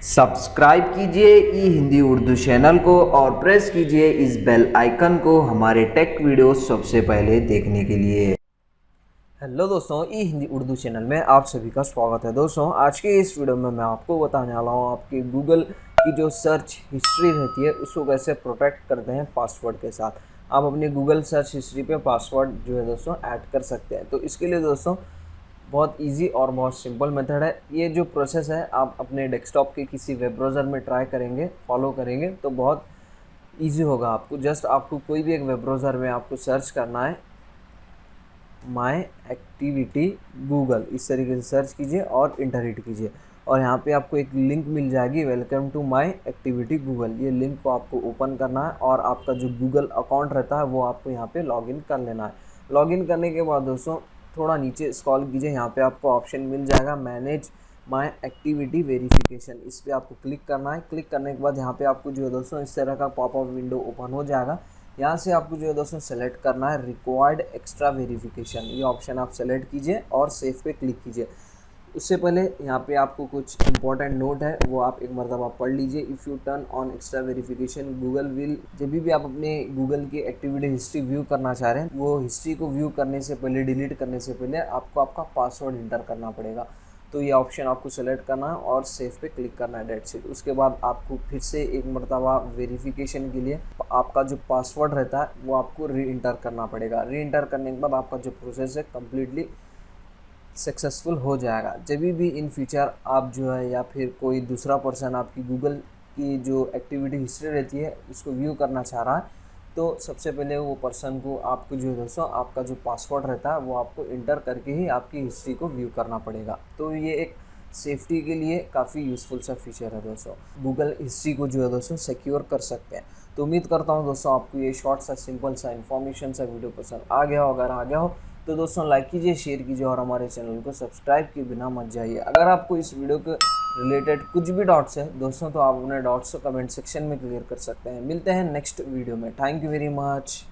Subscribe कीजिए ई Hindi Urdu channel को और प्रेस कीजिए इस बेल आइकन को हमारे टेक वीडियोस सबसे पहले देखने के लिए। हेलो दोस्तों, ई हिंदी उर्दू चैनल में आप सभी का स्वागत है। दोस्तों, आज के इस वीडियो में मैं आपको बताने वाला हूँ आपकी गूगल की जो सर्च हिस्ट्री रहती है उसको कैसे प्रोटेक्ट करते हैं पासवर्ड के साथ। आप अपनी गूगल सर्च हिस्ट्री पे पासवर्ड जो है दोस्तों ऐड कर सकते हैं। तो इसके लिए दोस्तों बहुत इजी और बहुत सिंपल मेथड है। ये जो प्रोसेस है आप अपने डेस्कटॉप के किसी वेब ब्राउज़र में ट्राई करेंगे, फॉलो करेंगे तो बहुत ईजी होगा। आपको कोई भी एक वेब ब्राउज़र में आपको सर्च करना है माई एक्टिविटी गूगल, इस तरीके से सर्च कीजिए और इंटर हिट कीजिए और यहाँ पे आपको एक लिंक मिल जाएगी, welcome to my activity Google. ये लिंक को आपको ओपन करना है और आपका जो गूगल अकाउंट रहता है वो आपको यहाँ पे लॉगिन कर लेना है। लॉगिन करने के बाद दोस्तों थोड़ा नीचे स्क्रॉल कीजिए, यहाँ पे आपको ऑप्शन मिल जाएगा मैनेज माई एक्टिविटी वेरिफिकेशन, इस पर आपको क्लिक करना है। क्लिक करने के बाद यहाँ पे आपको जो है दोस्तों इस तरह का पॉपअप विंडो ओपन हो जाएगा। यहाँ से आपको जो है दोस्तों सेलेक्ट करना है रिक्वायर्ड एक्स्ट्रा वेरिफिकेशन, ये ऑप्शन आप सेलेक्ट कीजिए और सेव पे क्लिक कीजिए। उससे पहले यहाँ पे आपको कुछ इंपॉर्टेंट नोट है वो आप एक मरतबा पढ़ लीजिए। If U turn on extra verification Google will, जब भी आप अपने गूगल की एक्टिविटी हिस्ट्री व्यू करना चाह रहे हैं वो हिस्ट्री को व्यू करने से पहले, डिलीट करने से पहले आपको आपका पासवर्ड इंटर करना पड़ेगा। तो ये ऑप्शन आपको सेलेक्ट करना है और सेव पे क्लिक करना है, डेट्स इट। उसके बाद आपको फिर से एक मरतबा वेरिफिकेशन के लिए आपका जो पासवर्ड रहता है वो आपको री इंटर करना पड़ेगा। री इंटर करने के बाद आपका जो प्रोसेस है कम्प्लीटली सक्सेसफुल हो जाएगा। जब भी इन फ्यूचर आप जो है या फिर कोई दूसरा पर्सन आपकी गूगल की जो एक्टिविटी हिस्ट्री रहती है उसको व्यू करना चाह रहा है तो सबसे पहले वो पर्सन को आपको जो है दोस्तों आपका जो पासवर्ड रहता है वो आपको इंटर करके ही आपकी हिस्ट्री को व्यू करना पड़ेगा। तो ये एक सेफ्टी के लिए काफ़ी यूज़फुल सा फीचर है दोस्तों। गूगल हिस्ट्री को जो है दोस्तों सिक्योर कर सकते हैं। तो उम्मीद करता हूँ दोस्तों आपको ये शॉर्ट सा सिंपल सा इन्फॉर्मेशन सा वीडियो पसंद आ गया हो। अगर आ गया हो तो दोस्तों लाइक कीजिए, शेयर कीजिए और हमारे चैनल को सब्सक्राइब किए बिना मत जाइए। अगर आपको इस वीडियो के रिलेटेड कुछ भी डाउट्स है दोस्तों तो आप अपने डाउट्स को कमेंट सेक्शन में क्लियर कर सकते हैं। मिलते हैं नेक्स्ट वीडियो में। Thank you very much.